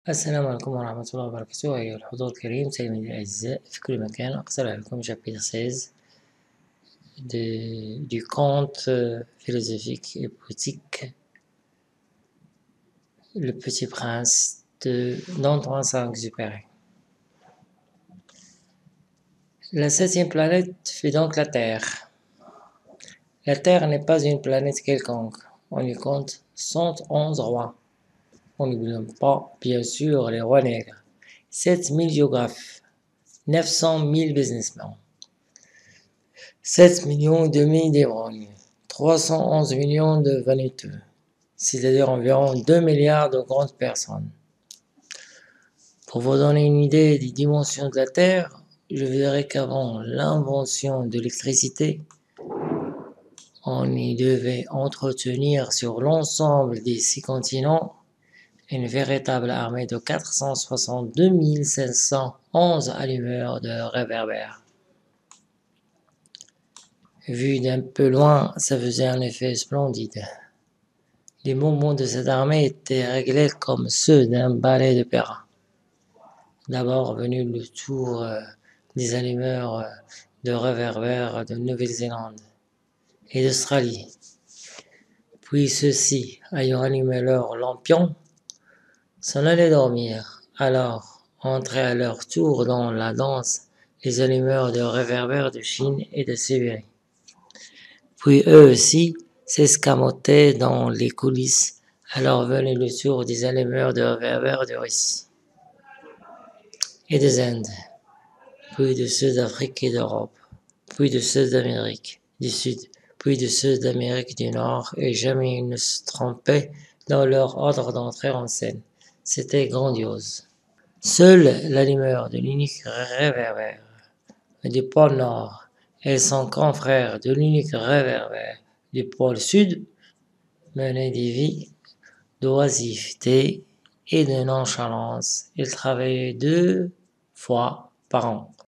السلام عليكم ورحمة الله وبركاته أيها الحضور الكريم سيدي الأعزاء في كل مكان أقصر لكم chapitre 16 du conte philosophique et poétique Le Petit Prince d'Antoine Saint-Exupéry. La septième planète fut donc la Terre. La Terre n'est pas une planète quelconque, on y compte 111 rois. On n'oublie pas, bien sûr, les rois nègres, 7000 géographes, 900 000 businessmen, 7 millions et demi d'ivrognes, 311 millions de vaniteux, c'est-à-dire environ 2 milliards de grandes personnes. Pour vous donner une idée des dimensions de la Terre, je dirais qu'avant l'invention de l'électricité, on y devait entretenir sur l'ensemble des 6 continents une véritable armée de 462 511 allumeurs de réverbères. Vu d'un peu loin, ça faisait un effet splendide. Les mouvements de cette armée étaient réglés comme ceux d'un ballet d'opéra. D'abord venu le tour des allumeurs de réverbères de Nouvelle-Zélande et d'Australie. Puis ceux-ci, ayant allumé leur lampion, s'en allaient dormir. Alors entraient à leur tour dans la danse les allumeurs de réverbères de Chine et de Sibérie. Puis eux aussi s'escamotaient dans les coulisses. Alors venait le tour des allumeurs de réverbères de Russie et des Indes, puis de ceux d'Afrique et d'Europe, puis de ceux d'Amérique du Sud, puis de ceux d'Amérique du Nord, et jamais ils ne se trompaient dans leur ordre d'entrée en scène. C'était grandiose. Seul l'allumeur de l'unique réverbère du pôle Nord et son confrère de l'unique réverbère du pôle Sud menaient des vies d'oisiveté et de nonchalance. Ils travaillaient 2 fois par an.